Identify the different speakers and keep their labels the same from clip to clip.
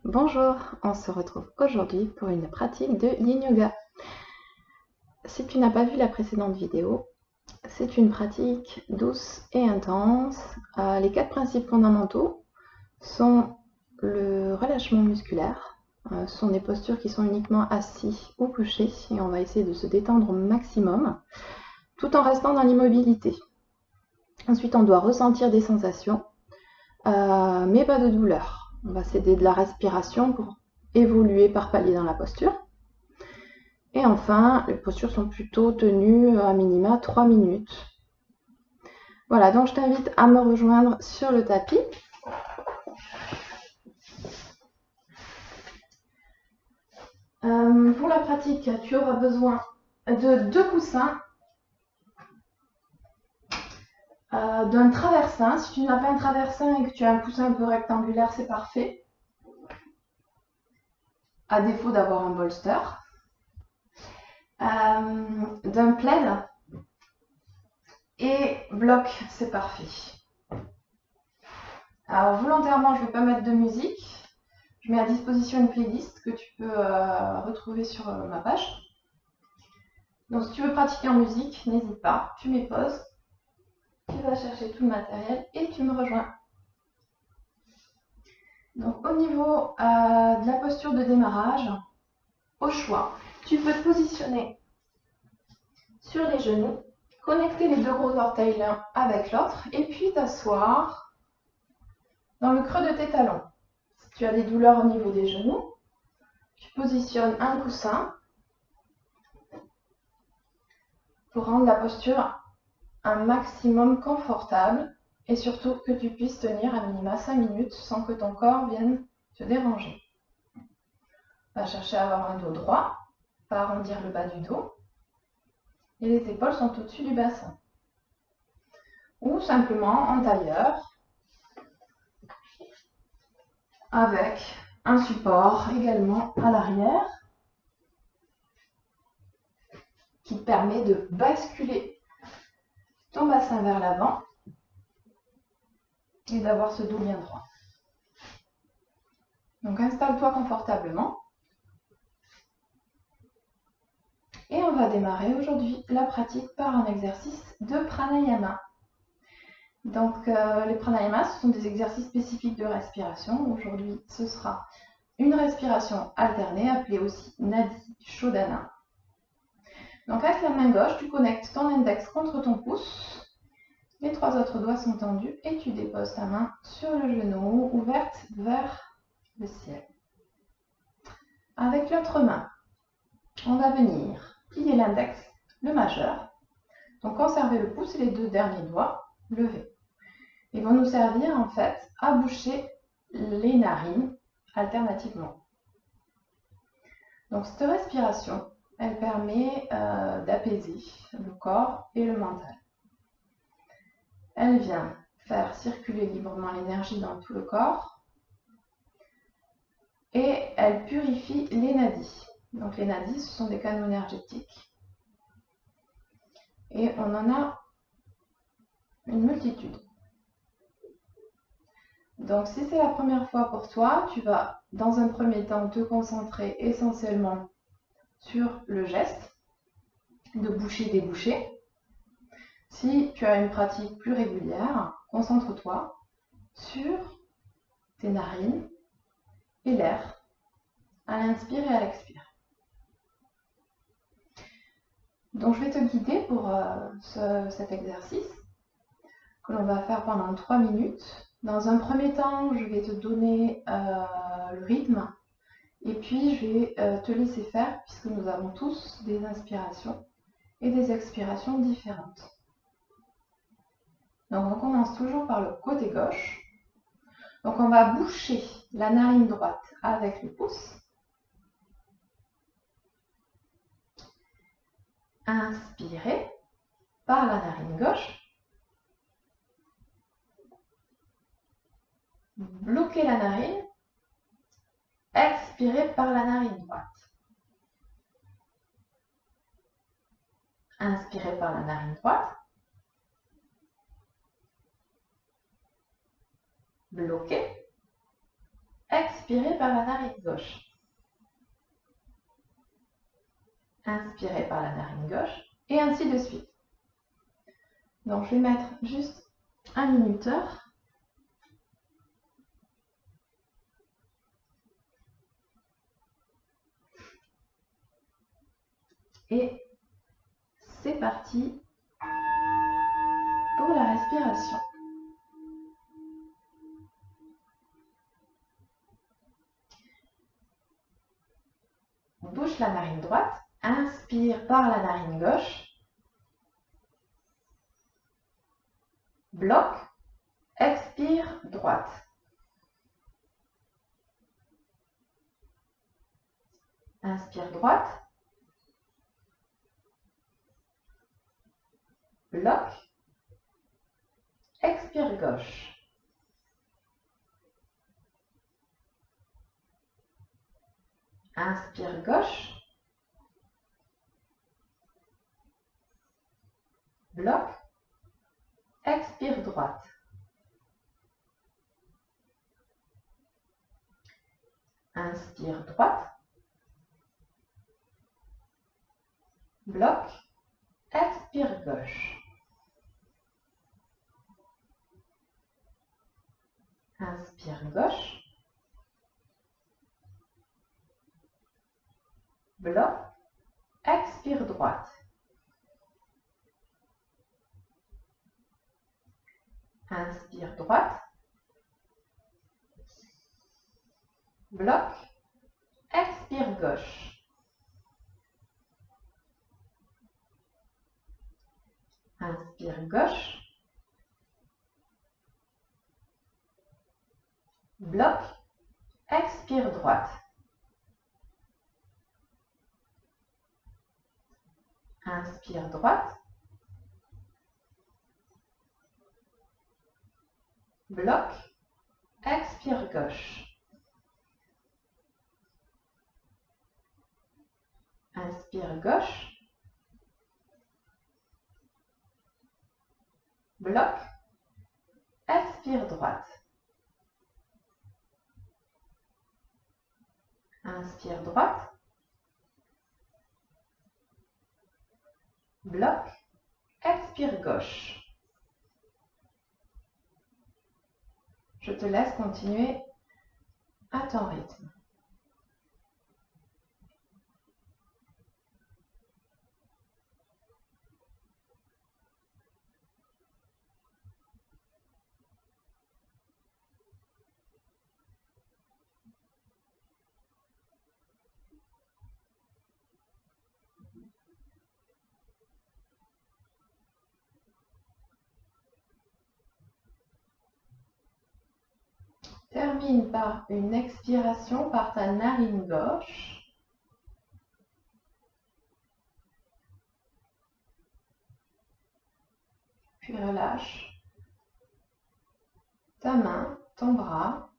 Speaker 1: Bonjour, on se retrouve aujourd'hui pour une pratique de Yin Yoga. Si tu n'as pas vu la précédente vidéo, c'est une pratique douce et intense. Les 4 principes fondamentaux sont le relâchement musculaire. Ce sont des postures qui sont uniquement assis ou couchés et on va essayer de se détendre au maximum tout en restant dans l'immobilité. Ensuite, on doit ressentir des sensations, mais pas de douleur. On va s'aider de la respiration pour évoluer par palier dans la posture. Et enfin, les postures sont plutôt tenues à minima 3 minutes. Voilà, donc je t'invite à me rejoindre sur le tapis. Pour la pratique, tu auras besoin de 2 coussins, d'un traversin. Si tu n'as pas un traversin et que tu as un coussin un peu rectangulaire, c'est parfait. À défaut d'avoir un bolster. D'un plaid et bloc, c'est parfait. Alors volontairement, je ne vais pas mettre de musique. Je mets à disposition une playlist que tu peux retrouver sur ma page. Donc si tu veux pratiquer en musique, n'hésite pas, tu mets pause, tu vas chercher tout le matériel et tu me rejoins. Donc au niveau de la posture de démarrage, au choix, tu peux te positionner sur les genoux, connecter les 2 gros orteils l'un avec l'autre et puis t'asseoir dans le creux de tes talons. Si tu as des douleurs au niveau des genoux, tu positionnes un coussin pour rendre la posture un maximum confortable et surtout que tu puisses tenir à minima 5 minutes sans que ton corps vienne te déranger. Va chercher à avoir un dos droit, pas arrondir le bas du dos et les épaules sont au-dessus du bassin. Ou simplement en tailleur avec un support également à l'arrière qui te permet de basculer ton bassin vers l'avant et d'avoir ce dos bien droit. Donc installe-toi confortablement. Et on va démarrer aujourd'hui la pratique par un exercice de pranayama. Donc les pranayamas, ce sont des exercices spécifiques de respiration. Aujourd'hui, ce sera une respiration alternée, appelée aussi Nadi Shodhana. Donc avec la main gauche, tu connectes ton index contre ton pouce. Les 3 autres doigts sont tendus et tu déposes ta main sur le genou, ouverte vers le ciel. Avec l'autre main, on va venir plier l'index, le majeur. Donc conserver le pouce et les 2 derniers doigts levés. Ils vont nous servir en fait à boucher les narines alternativement. Donc cette respiration, elle permet d'apaiser le corps et le mental. Elle vient faire circuler librement l'énergie dans tout le corps et elle purifie les nadis. Donc les nadis, ce sont des canaux énergétiques et on en a une multitude. Donc si c'est la première fois pour toi, tu vas dans un premier temps te concentrer essentiellement sur le geste de boucher-déboucher. Si tu as une pratique plus régulière, concentre-toi sur tes narines et l'air à l'inspire et à l'expire. Donc je vais te guider pour cet exercice que l'on va faire pendant 3 minutes. Dans un premier temps, je vais te donner le rythme et puis je vais te laisser faire puisque nous avons tous des inspirations et des expirations différentes. Donc on commence toujours par le côté gauche. Donc on va boucher la narine droite avec le pouce. Inspirez par la narine gauche. Bloquez la narine. Expirez par la narine droite. Inspirez par la narine droite. Bloquez. expirez par la narine gauche. Inspirez par la narine gauche, et ainsi de suite. Donc, je vais mettre juste un minuteur. Et c'est parti pour la respiration. On bouche la narine droite, inspire par la narine gauche, bloque, expire droite. Inspire droite, bloque, expire gauche. Inspire gauche, bloque, expire droite. Inspire droite, bloque, expire gauche. Inspire gauche, bloque, expire droite. Inspire droite, bloque, expire gauche. Inspire gauche, bloque, expire droite. Inspire droite, bloque, expire gauche. Inspire gauche, bloque, expire droite. Inspire droite, bloque, expire gauche. Je te laisse continuer à ton rythme. Termine par une expiration par ta narine gauche. Puis relâche ta main, ton bras.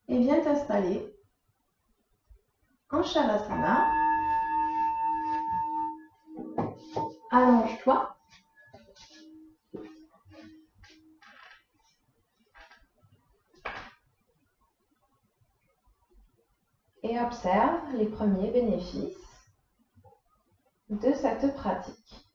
Speaker 1: Et viens t'installer en Shavasana. Allonge-toi. Et observe les premiers bénéfices de cette pratique.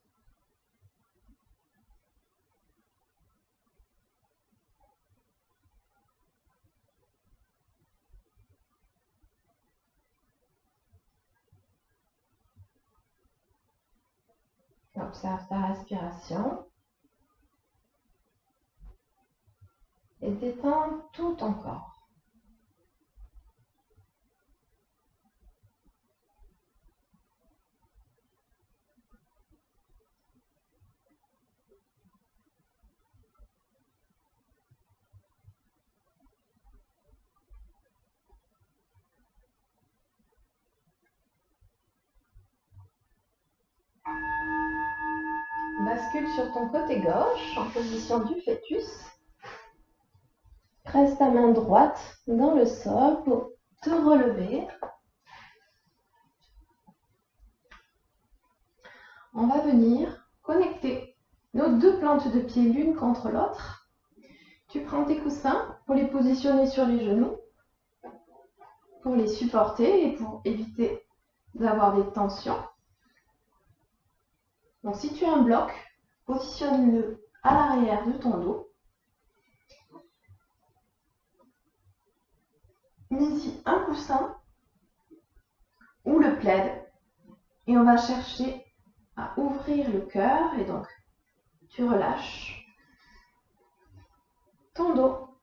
Speaker 1: Observe ta respiration et détends tout ton corps. Bascule sur ton côté gauche en position du fœtus. Presse ta main droite dans le sol pour te relever. On va venir connecter nos deux plantes de pied l'une contre l'autre. Tu prends tes coussins pour les positionner sur les genoux, pour les supporter et pour éviter d'avoir des tensions. Donc si tu as un bloc, positionne-le à l'arrière de ton dos. Mets-y un coussin ou le plaid et on va chercher à ouvrir le cœur et donc tu relâches ton dos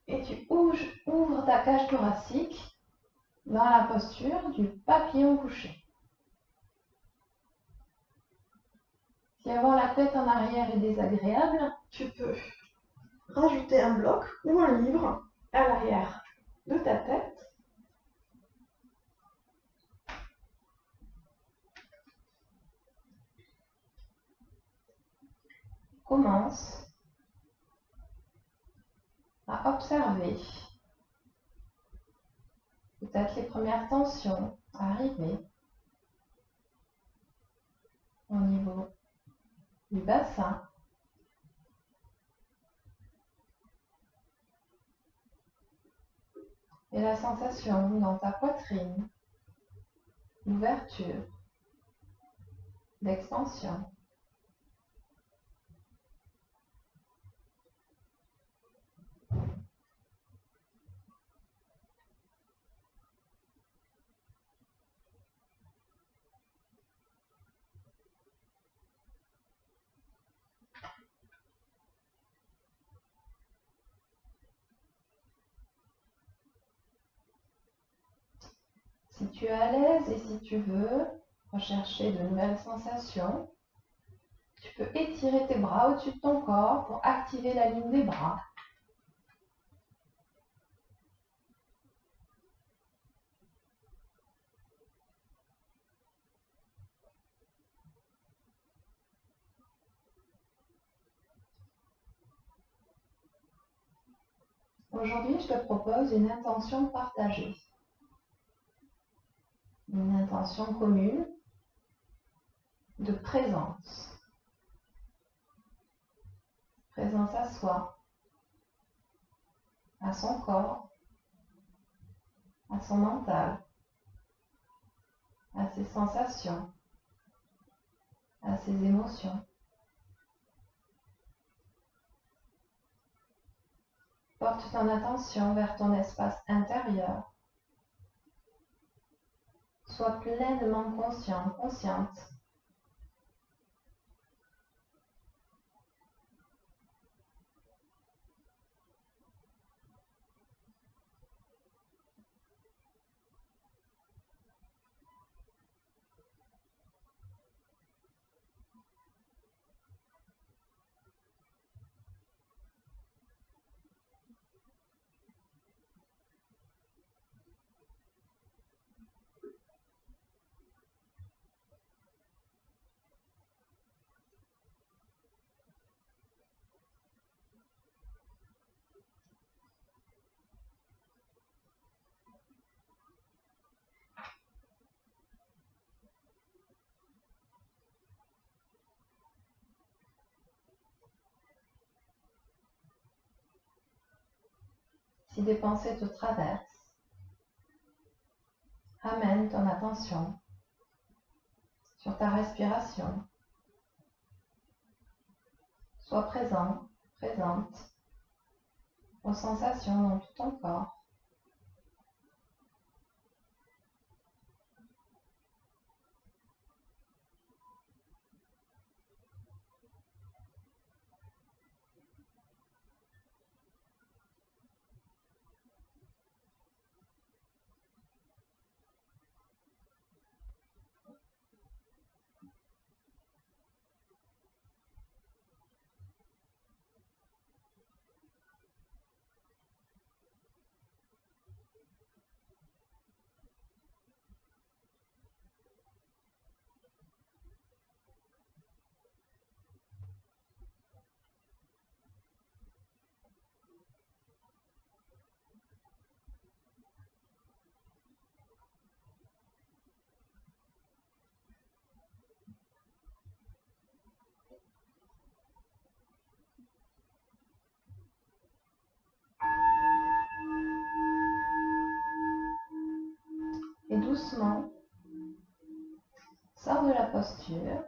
Speaker 1: et tu ouvres ta cage thoracique dans la posture du papillon couché. Si avoir la tête en arrière est désagréable, tu peux rajouter un bloc ou un livre à l'arrière de ta tête. Commence à observer peut-être les premières tensions arriver au niveau du bassin. Et la sensation dans ta poitrine, d'ouverture, d'expansion. Si tu es à l'aise et si tu veux rechercher de nouvelles sensations, tu peux étirer tes bras au-dessus de ton corps pour activer la ligne des bras. Aujourd'hui, je te propose une intention partagée, une intention commune de présence. Présence à soi, à son corps, à son mental, à ses sensations, à ses émotions. Porte ton attention vers ton espace intérieur. Sois pleinement conscient, consciente. Si des pensées te traversent, ramène ton attention sur ta respiration. Sois présent, présente aux sensations dans tout ton corps. posture.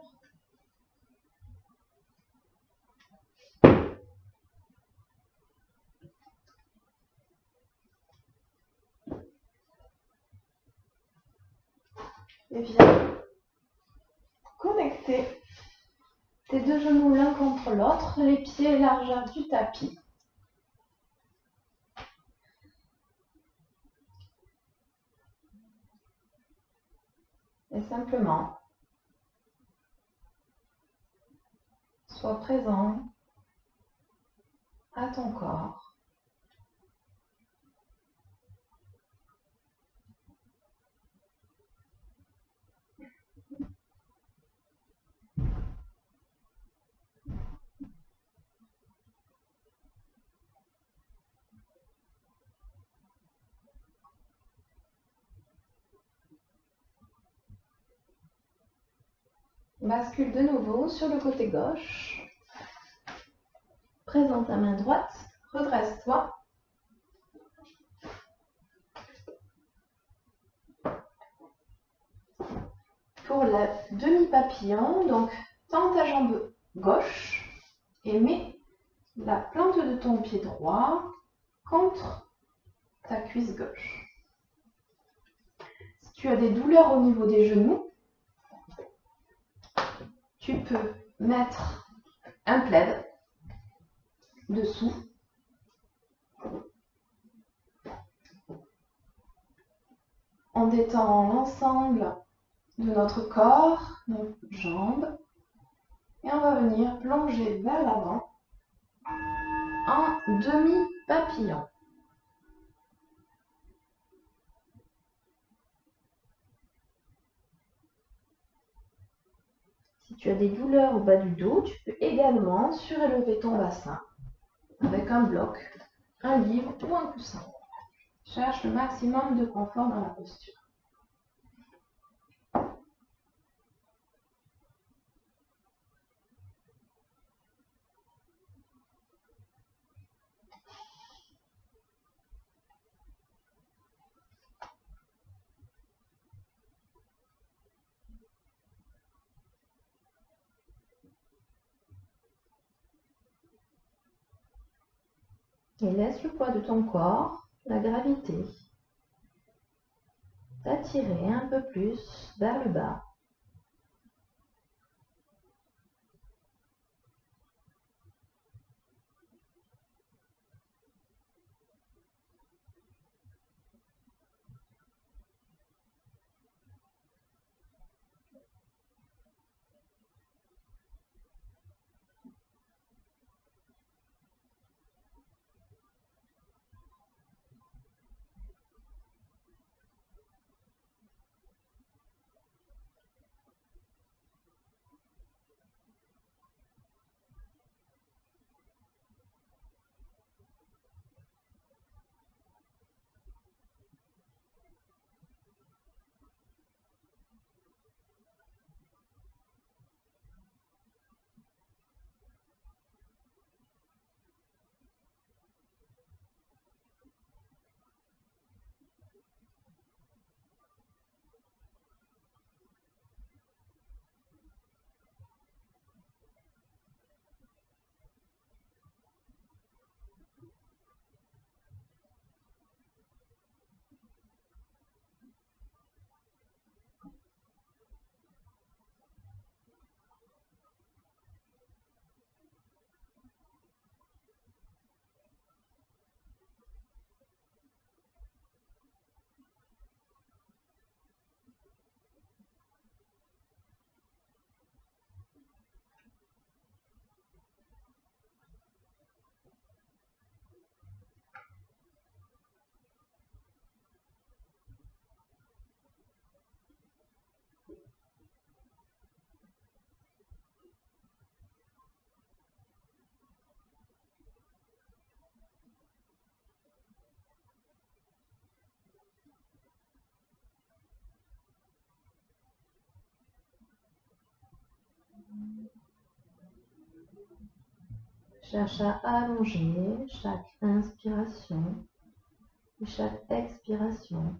Speaker 1: Et viens connecter tes deux genoux l'un contre l'autre, les pieds largeur du tapis. Et simplement, sois présent à ton corps. Bascule de nouveau sur le côté gauche. Présente ta main droite, redresse-toi. Pour la demi-papillon, donc tends ta jambe gauche et mets la plante de ton pied droit contre ta cuisse gauche. Si tu as des douleurs au niveau des genoux, tu peux mettre un plaid dessous. On détend l'ensemble de notre corps, nos jambes, et on va venir plonger vers l'avant en demi-papillon. Si tu as des douleurs au bas du dos, tu peux également surélever ton bassin avec un bloc, un livre ou un coussin. Cherche le maximum de confort dans la posture. Et laisse le poids de ton corps, la gravité, t'attirer un peu plus vers le bas. Cherche à allonger chaque inspiration et chaque expiration.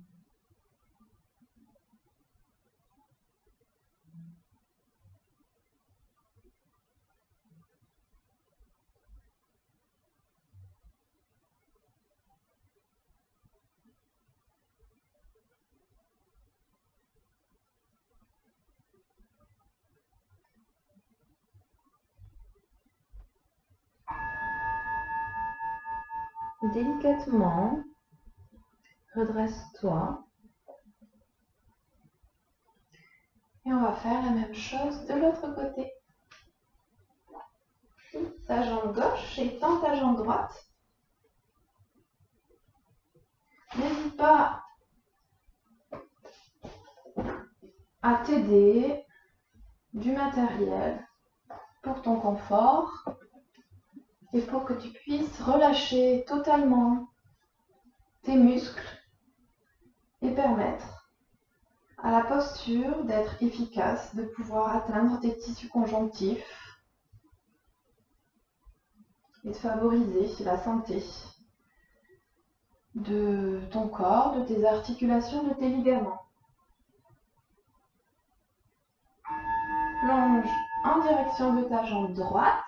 Speaker 1: Délicatement, redresse-toi. Et on va faire la même chose de l'autre côté. Plie ta jambe gauche et tends ta jambe droite. N'hésite pas à t'aider du matériel pour ton confort et pour que tu puisses relâcher totalement tes muscles et permettre à la posture d'être efficace, de pouvoir atteindre tes tissus conjonctifs et de favoriser la santé de ton corps, de tes articulations, de tes ligaments. Plonge en direction de ta jambe droite.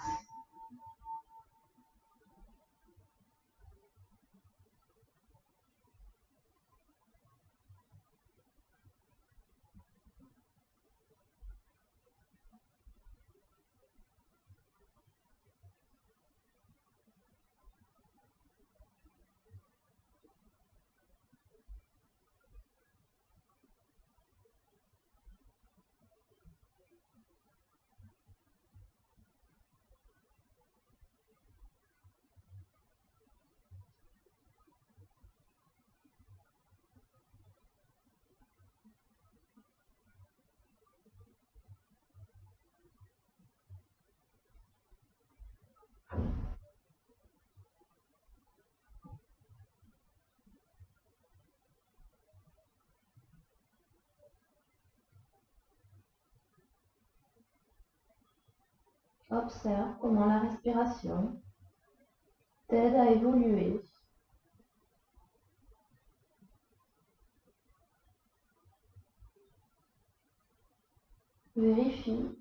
Speaker 1: Observe comment la respiration t'aide à évoluer. Vérifie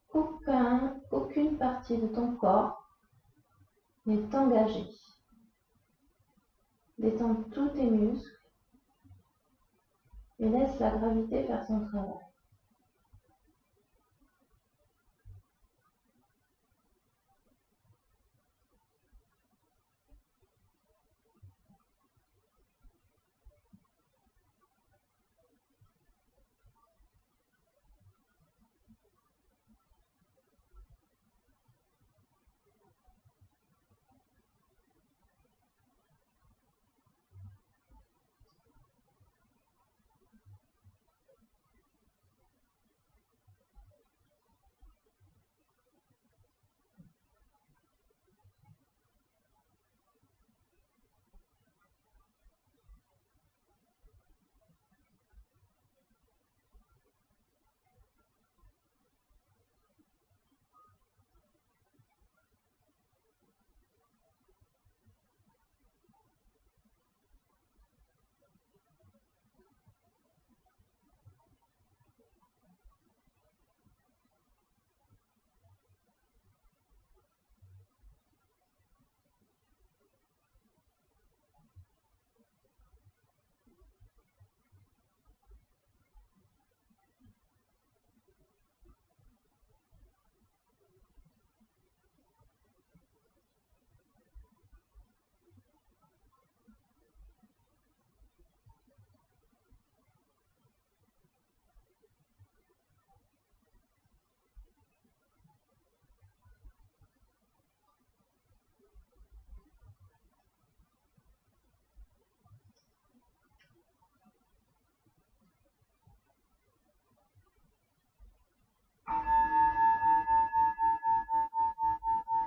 Speaker 1: qu'aucune partie de ton corps n'est engagée. Détends tous tes muscles et laisse la gravité faire son travail.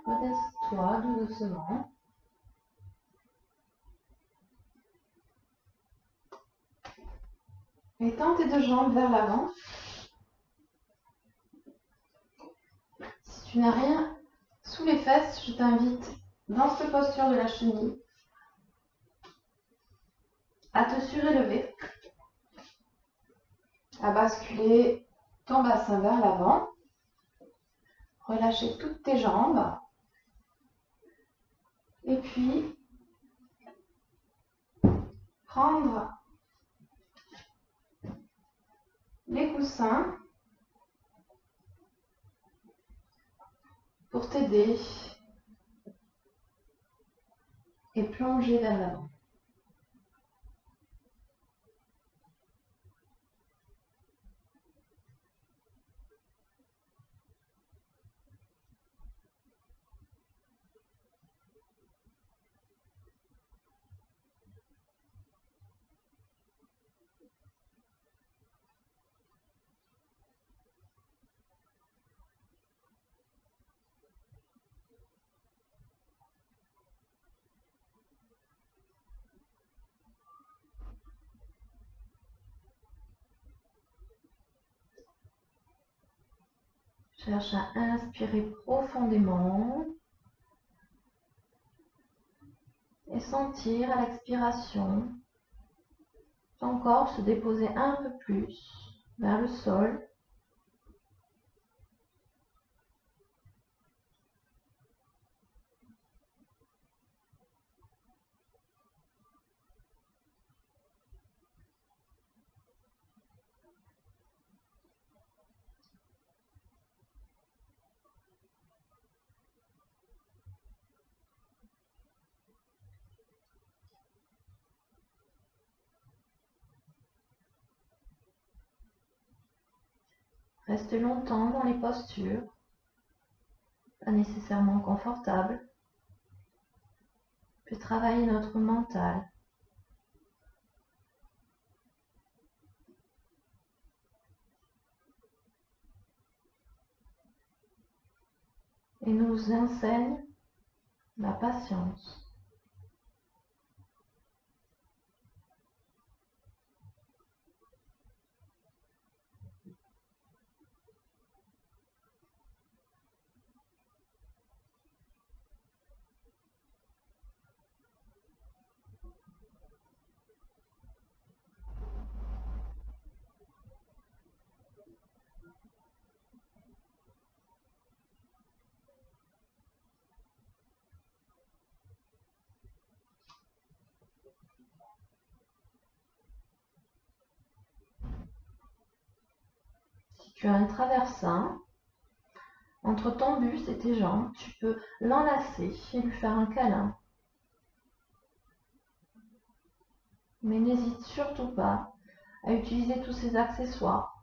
Speaker 1: Redresse-toi tout doucement. Étends tes deux jambes vers l'avant. Si tu n'as rien sous les fesses, je t'invite dans cette posture de la chenille à te surélever, à basculer ton bassin vers l'avant, relâcher toutes tes jambes et puis prendre les coussins pour t'aider et plongez vers l'avant. Cherche à inspirer profondément et sentir à l'expiration ton corps se déposer un peu plus vers le sol. Reste longtemps dans les postures, pas nécessairement confortables, peut travailler notre mental. Et nous enseigne la patience. Si tu as un traversin entre ton buste et tes jambes, tu peux l'enlacer et lui faire un câlin. Mais n'hésite surtout pas à utiliser tous ces accessoires.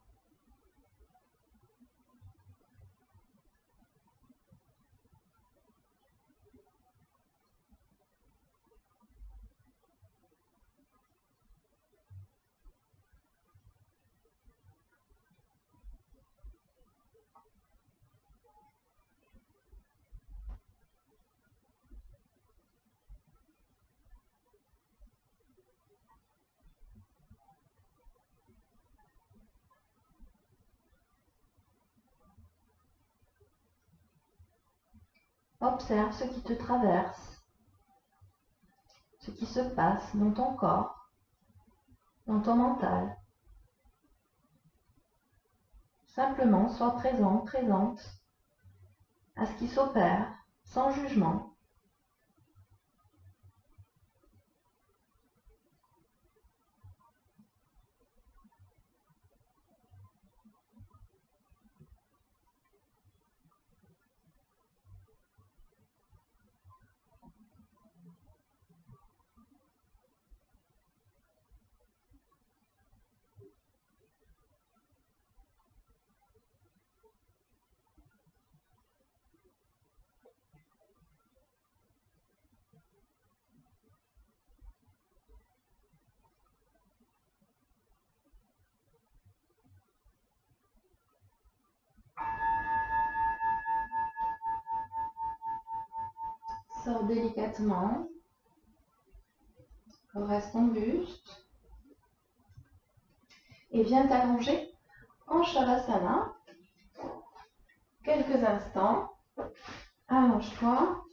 Speaker 1: Observe ce qui te traverse, ce qui se passe dans ton corps, dans ton mental. Simplement, sois présent, présente à ce qui s'opère, sans jugement. Sors délicatement, reste ton buste et viens t'allonger en Shavasana. Quelques instants, allonge-toi.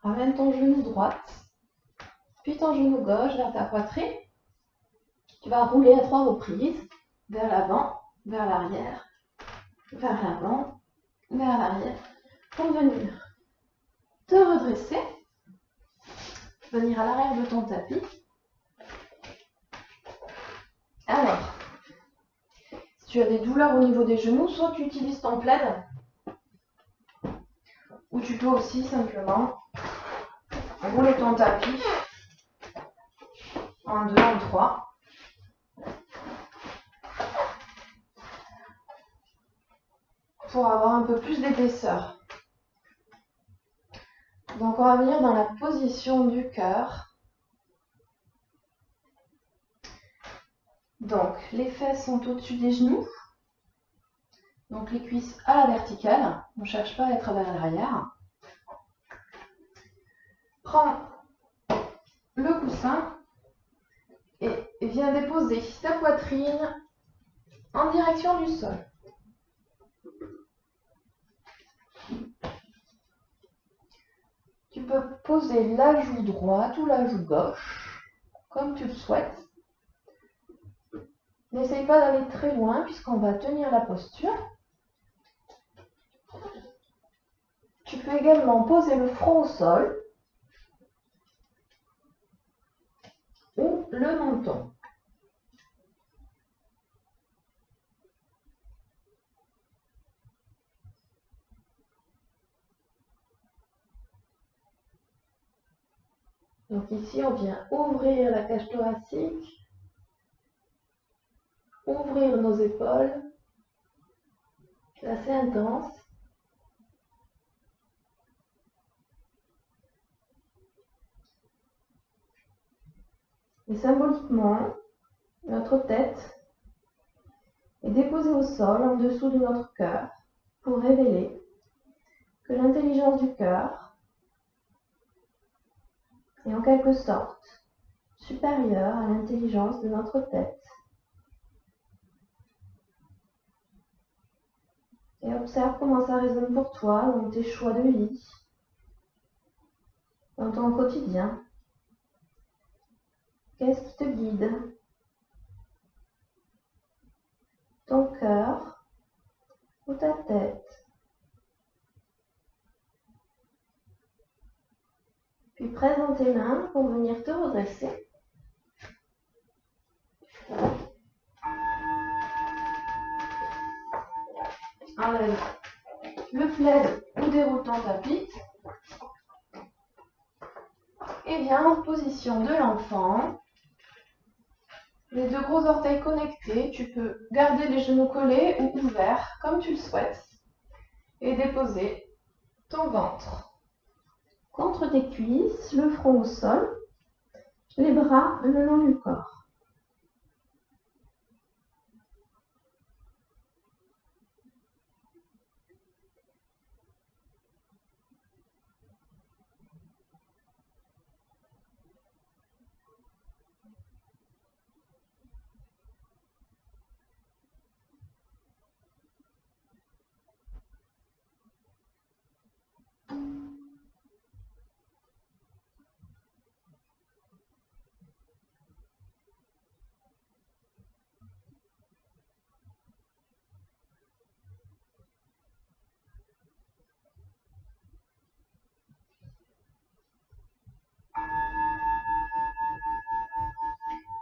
Speaker 1: Ramène ton genou droite, puis ton genou gauche vers ta poitrine. Tu vas rouler à 3 reprises, vers l'avant, vers l'arrière, vers l'avant, vers l'arrière, pour venir te redresser, venir à l'arrière de ton tapis. Alors, si tu as des douleurs au niveau des genoux, soit tu utilises ton plaid, ou tu peux aussi simplement rouler ton tapis en 2, en 3. Pour avoir un peu plus d'épaisseur. Donc on va venir dans la position du cœur. Donc les fesses sont au-dessus des genoux. Donc les cuisses à la verticale. On ne cherche pas à être vers l'arrière. Prends le coussin et viens déposer ta poitrine en direction du sol. Tu peux poser la joue droite ou la joue gauche, comme tu le souhaites. N'essaye pas d'aller très loin puisqu'on va tenir la posture. Tu peux également poser le front au sol ou le menton. Donc ici, on vient ouvrir la cage thoracique, ouvrir nos épaules. C'est assez intense. Et symboliquement, notre tête est déposée au sol en dessous de notre cœur pour révéler que l'intelligence du cœur est en quelque sorte supérieure à l'intelligence de notre tête. Et observe comment ça résonne pour toi dans tes choix de vie, dans ton quotidien. Qu'est-ce qui te guide? Ton cœur ou ta tête? Puis presse dans tes mains pour venir te redresser. Enlève le plaid ou déroule ton tapis. Et viens en position de l'enfant. Les 2 gros orteils connectés. Tu peux garder les genoux collés ou ouverts comme tu le souhaites. Et déposer ton ventre contre tes cuisses, le front au sol, les bras le long du corps.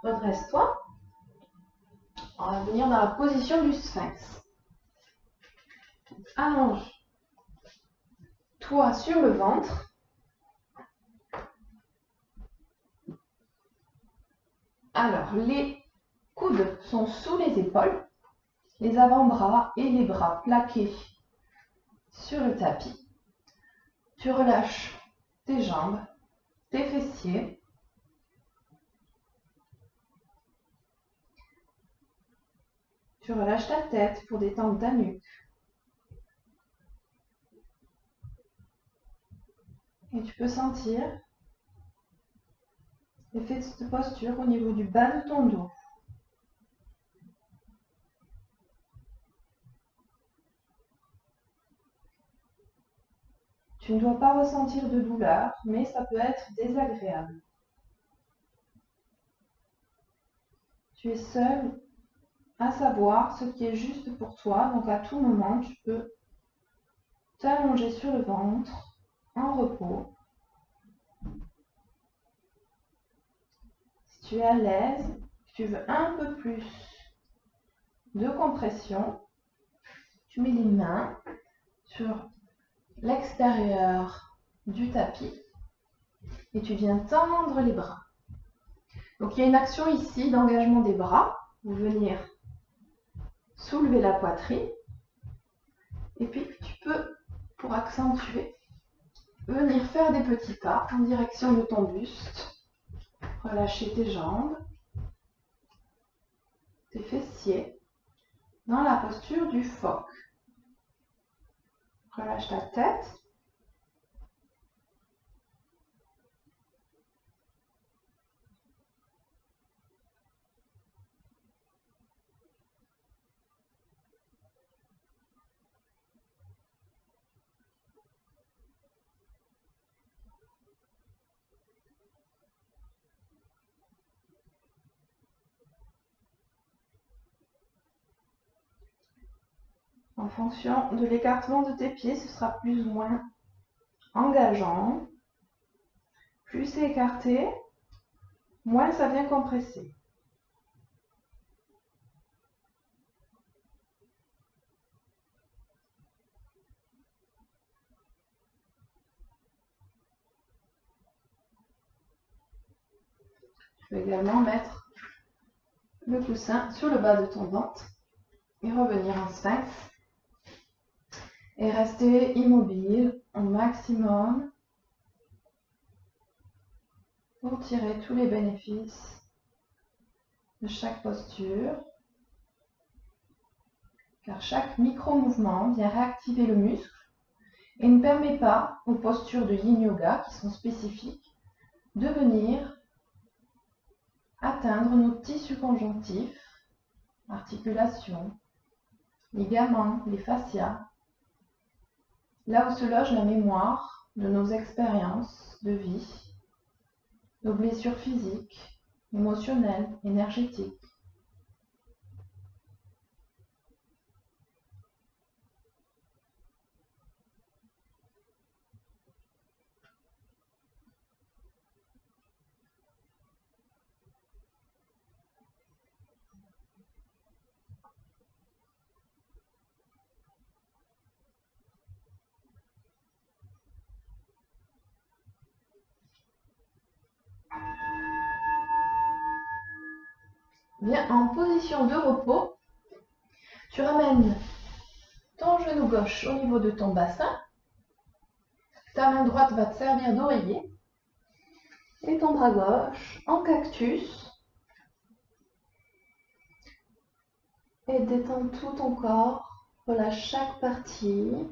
Speaker 1: Redresse-toi. On va venir dans la position du sphinx. Allonge-toi sur le ventre. Alors, les coudes sont sous les épaules, les avant-bras et les bras plaqués sur le tapis. Tu relâches tes jambes, tes fessiers. Tu relâches ta tête pour détendre ta nuque. Et tu peux sentir l'effet de cette posture au niveau du bas de ton dos. Tu ne dois pas ressentir de douleur, mais ça peut être désagréable. Tu es seul à savoir ce qui est juste pour toi, donc à tout moment, tu peux t'allonger sur le ventre en repos. Si tu es à l'aise, tu veux un peu plus de compression, tu mets les mains sur l'extérieur du tapis et tu viens tendre les bras. Donc il y a une action ici d'engagement des bras pour venir soulever la poitrine et puis tu peux, pour accentuer, venir faire des petits pas en direction de ton buste, relâcher tes jambes, tes fessiers dans la posture du phoque. Relâche ta tête. En fonction de l'écartement de tes pieds, ce sera plus ou moins engageant. Plus c'est écarté, moins ça vient compresser. Tu peux également mettre le coussin sur le bas de ton ventre et revenir en sphinx et rester immobile au maximum pour tirer tous les bénéfices de chaque posture, car chaque micro-mouvement vient réactiver le muscle et ne permet pas aux postures de Yin Yoga, qui sont spécifiques, de venir atteindre nos tissus conjonctifs, articulations, ligaments, les fascias, là où se loge la mémoire de nos expériences de vie, nos blessures physiques, émotionnelles, énergétiques. Bien, en position de repos, tu ramènes ton genou gauche au niveau de ton bassin. Ta main droite va te servir d'oreiller. Et ton bras gauche en cactus. Et détends tout ton corps. Relâche chaque partie.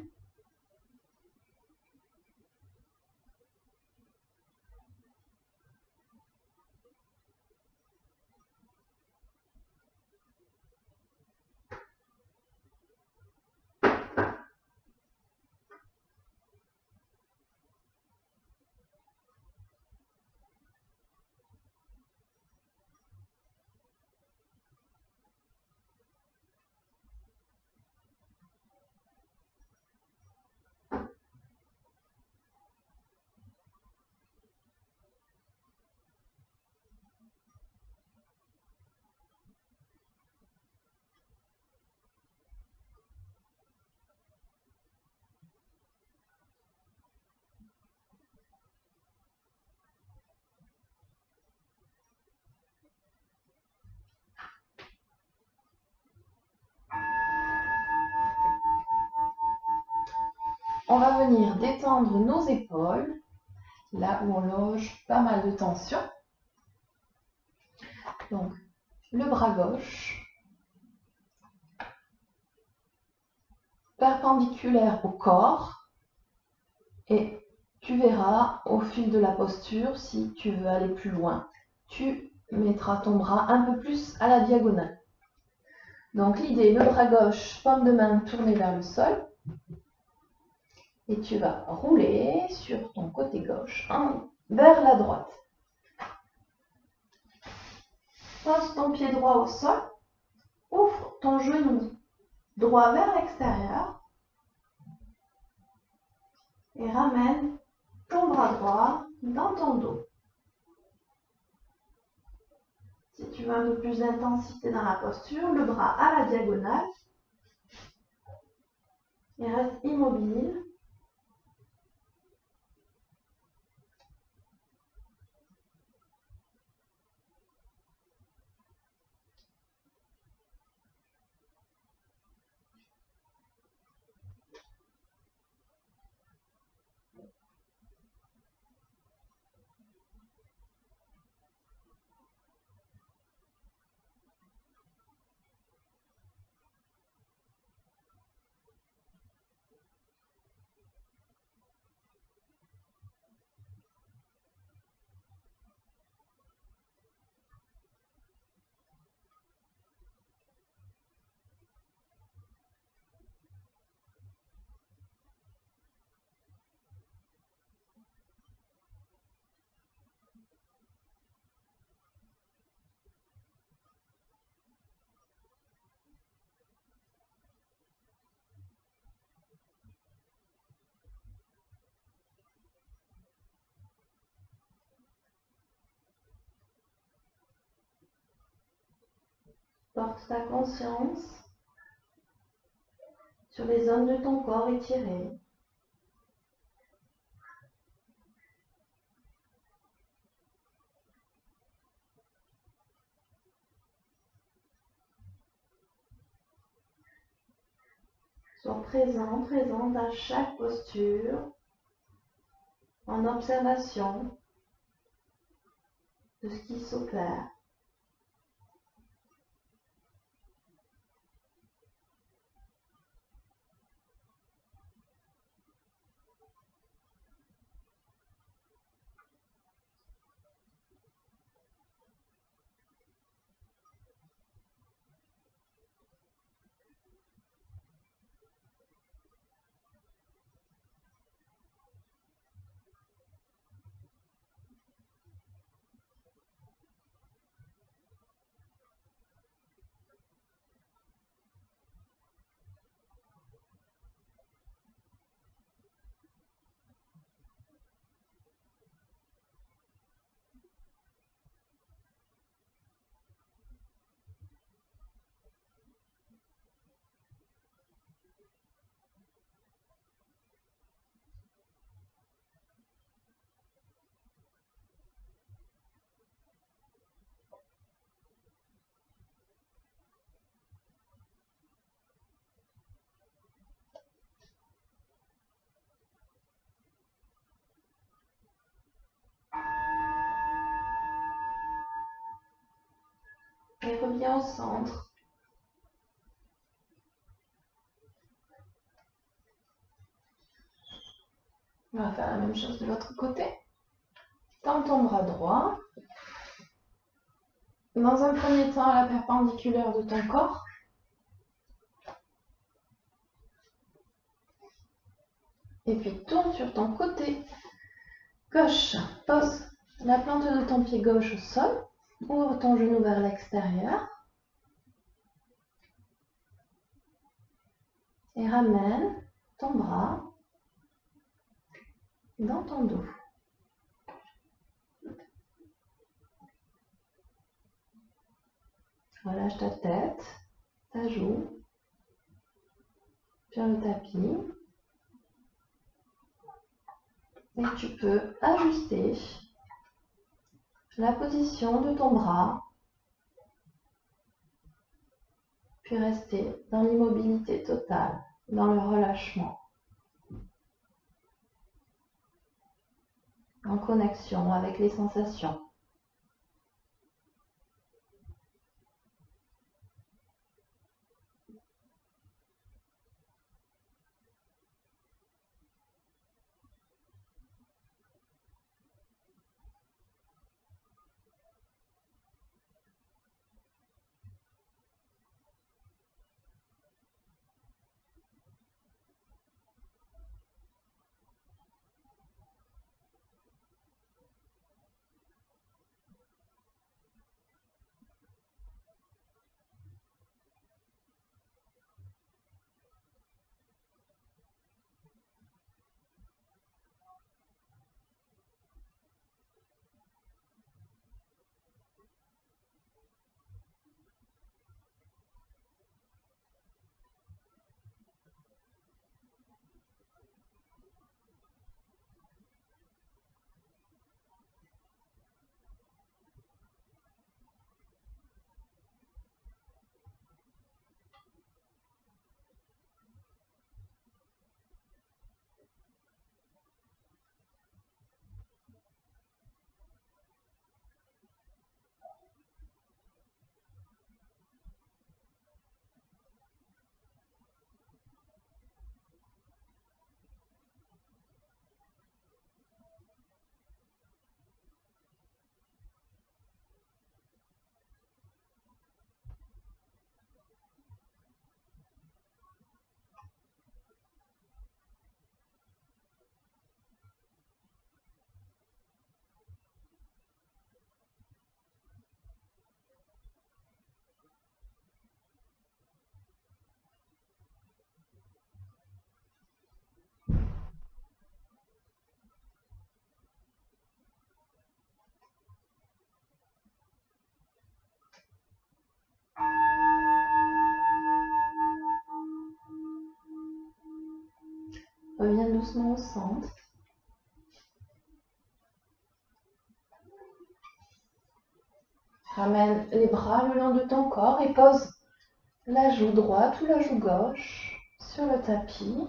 Speaker 1: On va venir détendre nos épaules, là où on loge pas mal de tension. Donc, le bras gauche, perpendiculaire au corps, et tu verras au fil de la posture, si tu veux aller plus loin, tu mettras ton bras un peu plus à la diagonale. Donc l'idée, le bras gauche, paume de main tournée vers le sol. Et tu vas rouler sur ton côté gauche vers la droite. Pose ton pied droit au sol. Ouvre ton genou droit vers l'extérieur. Et ramène ton bras droit dans ton dos. Si tu veux un peu plus d'intensité dans la posture, le bras à la diagonale. Et reste immobile. Porte ta conscience sur les zones de ton corps étirées. Sois présent, présente à chaque posture, en observation de ce qui s'opère. Et reviens au centre. On va faire la même chose de l'autre côté. Tends ton bras droit. Dans un premier temps, à la perpendiculaire de ton corps. Et puis tourne sur ton côté gauche. Pose la plante de ton pied gauche au sol. Ouvre ton genou vers l'extérieur. Et ramène ton bras dans ton dos. Relâche ta tête, ta joue, sur le tapis. Et tu peux ajuster la position de ton bras, puis rester dans l'immobilité totale, dans le relâchement, en connexion avec les sensations. doucement au centre. Ramène les bras le long de ton corps et pose la joue droite ou la joue gauche sur le tapis.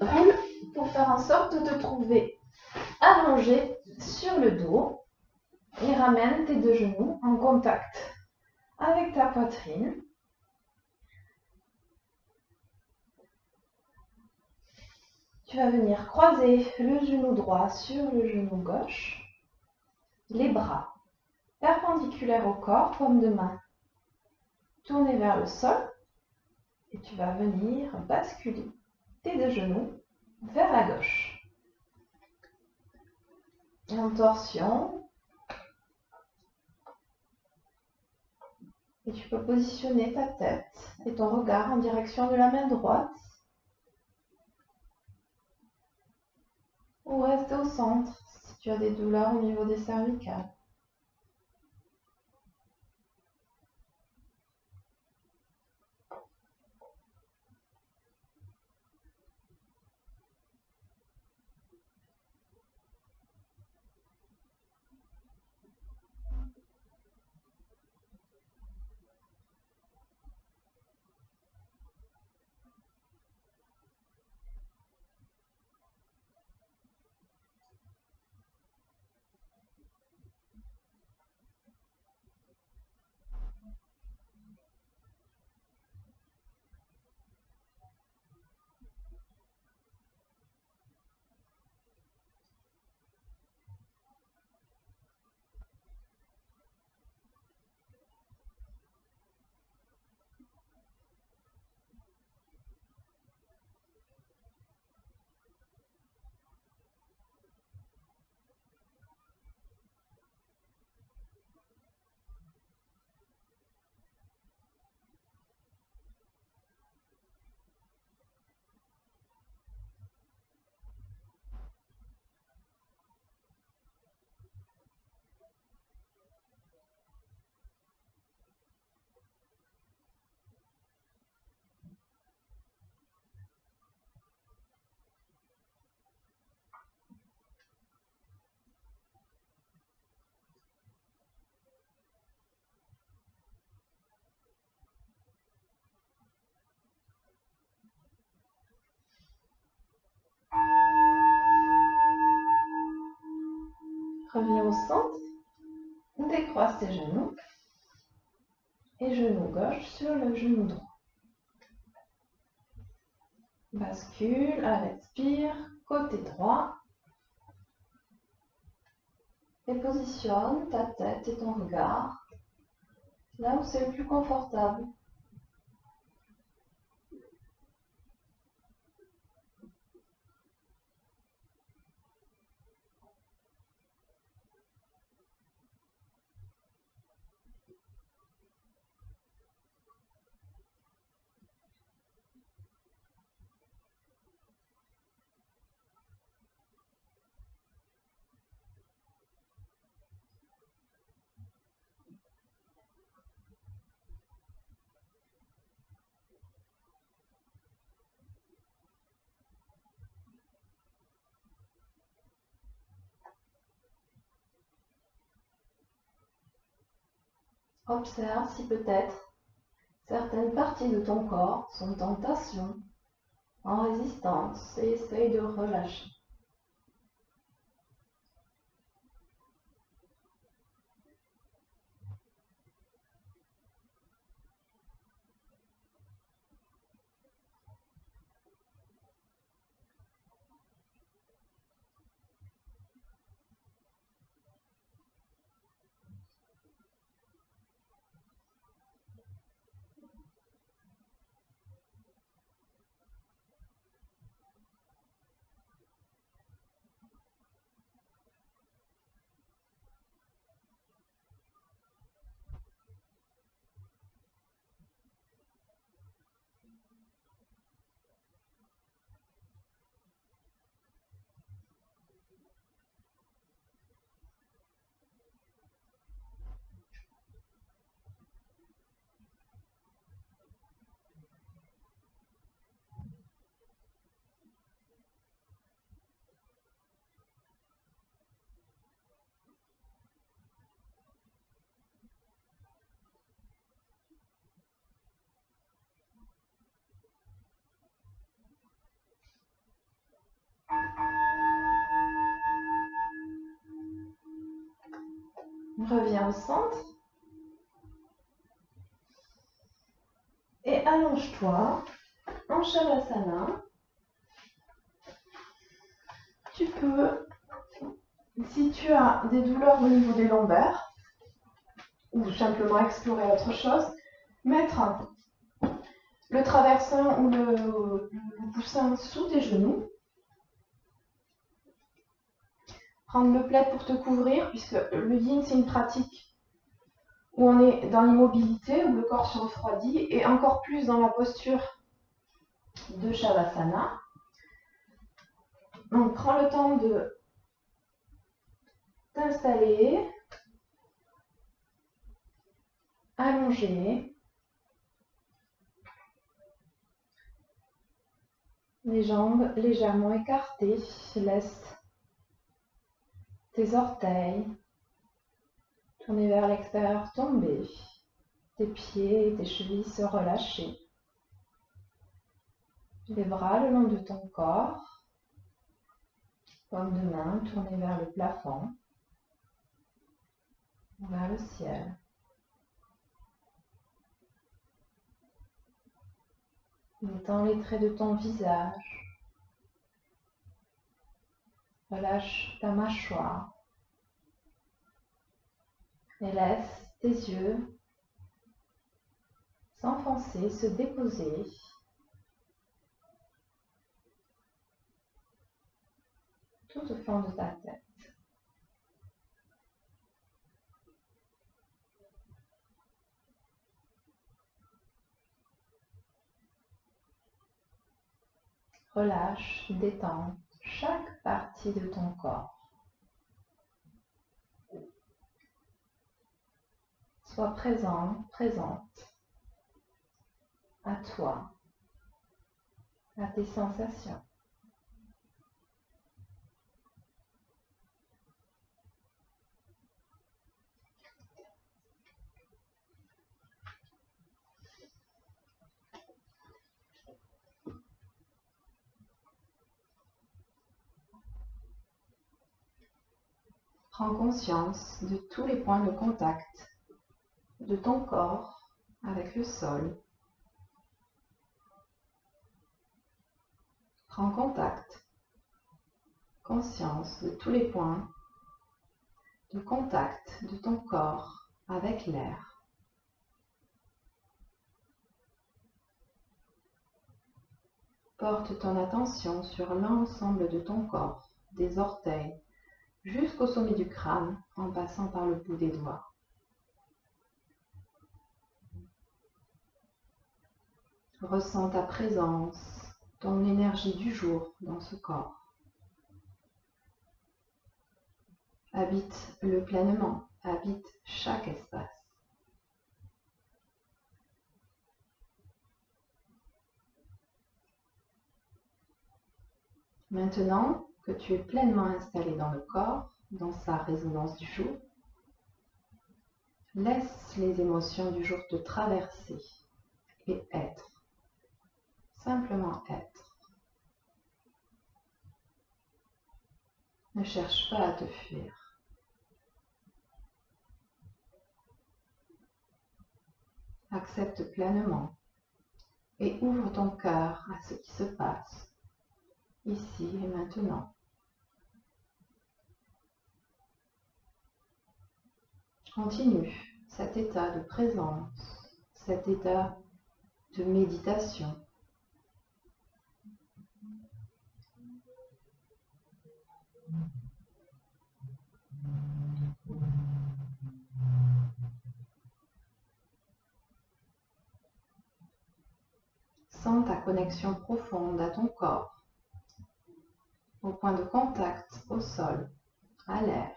Speaker 1: Roule pour faire en sorte de te trouver allongé sur le dos et ramène tes deux genoux en contact avec ta poitrine. Tu vas venir croiser le genou droit sur le genou gauche, les bras perpendiculaires au corps, paume de main tournée vers le sol, et tu vas venir basculer tes deux genoux vers la gauche. En torsion. Et tu peux positionner ta tête et ton regard en direction de la main droite ou rester au centre si tu as des douleurs au niveau des cervicales. Reviens au centre, décroise tes genoux et genou gauche sur le genou droit. Bascule, expire, côté droit. Et positionne ta tête et ton regard là où c'est le plus confortable. Observe si peut-être certaines parties de ton corps sont en tension, en résistance et essaye de relâcher. Reviens au centre. Et allonge-toi en Shavasana. Tu peux, si tu as des douleurs au niveau des lombaires, ou simplement explorer autre chose, mettre le traversin ou le coussin sous tes genoux. Prendre le plaid pour te couvrir, puisque le yin, c'est une pratique où on est dans l'immobilité, où le corps se refroidit, et encore plus dans la posture de Shavasana. Donc, prends le temps de t'installer, allonger, les jambes légèrement écartées, laisse tes orteils tourner vers l'extérieur, tomber, tes pieds et tes chevilles se relâcher, les bras le long de ton corps, paume de main tournée vers le plafond, vers le ciel. Détends les traits de ton visage. Relâche ta mâchoire. Et laisse tes yeux s'enfoncer, se déposer tout au fond de ta tête. Relâche, détends chaque partie de ton corps. Sois présent, présente à toi, à tes sensations. Prends conscience de tous les points de contact de ton corps avec le sol. Prends conscience de tous les points de contact de ton corps avec l'air. Porte ton attention sur l'ensemble de ton corps, des orteils jusqu'au sommet du crâne en passant par le bout des doigts. Ressens ta présence, ton énergie du jour dans ce corps. Habite-le pleinement, habite chaque espace. Maintenant que tu es pleinement installé dans le corps, dans sa résonance du jour, laisse les émotions du jour te traverser et être. Simplement être. Ne cherche pas à te fuir. Accepte pleinement et ouvre ton cœur à ce qui se passe ici et maintenant. Continue cet état de présence, cet état de méditation. Sens ta connexion profonde à ton corps, au point de contact au sol, à l'air.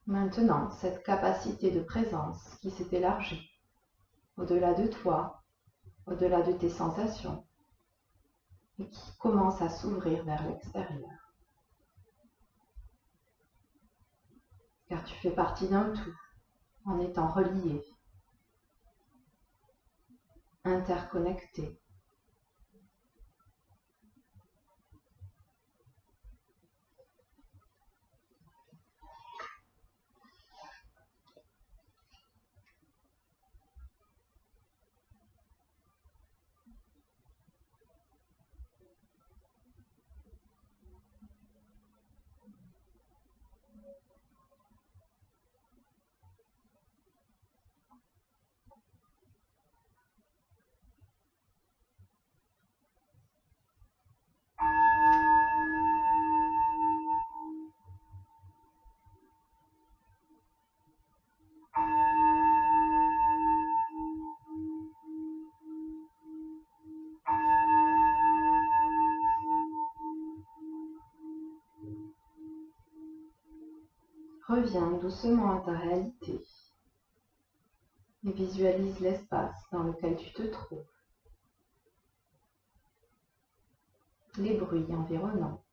Speaker 1: Maintenant, cette capacité de présence qui s'est élargie au-delà de toi, au-delà de tes sensations, et qui commence à s'ouvrir vers l'extérieur. Car tu fais partie d'un tout, en étant relié, interconnecté. Reviens doucement à ta réalité et visualise l'espace dans lequel tu te trouves, les bruits environnants,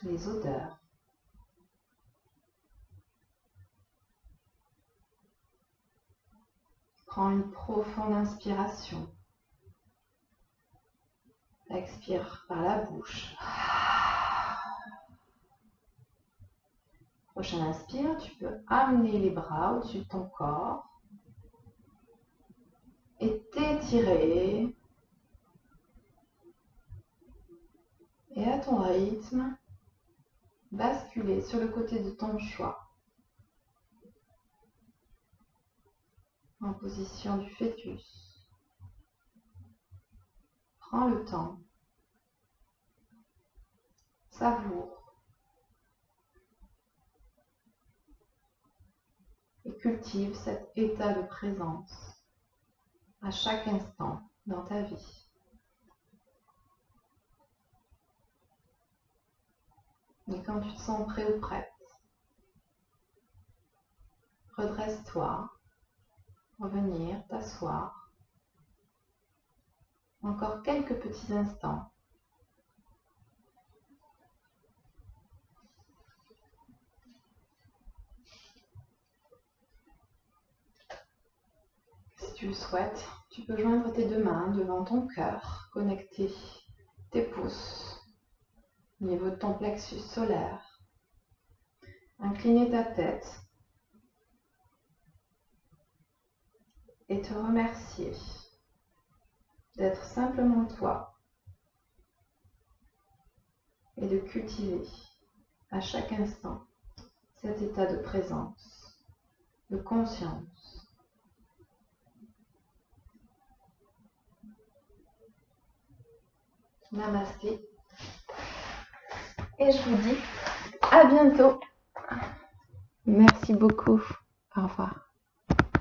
Speaker 1: les odeurs. Prends une profonde inspiration. Expire par la bouche. Prochaine inspire, tu peux amener les bras au-dessus de ton corps et t'étirer. Et à ton rythme, basculer sur le côté de ton choix. En position du fœtus. Prends le temps. Savoure. Et cultive cet état de présence à chaque instant dans ta vie. Et quand tu te sens prêt ou prête, redresse-toi, revenir, t'asseoir. Encore quelques petits instants. Si tu le souhaites, tu peux joindre tes deux mains devant ton cœur, connecter tes pouces au niveau de ton plexus solaire. Incliner ta tête et te remercier d'être simplement toi et de cultiver à chaque instant cet état de présence, de conscience. Namasté. Et je vous dis à bientôt. Merci beaucoup. Au revoir.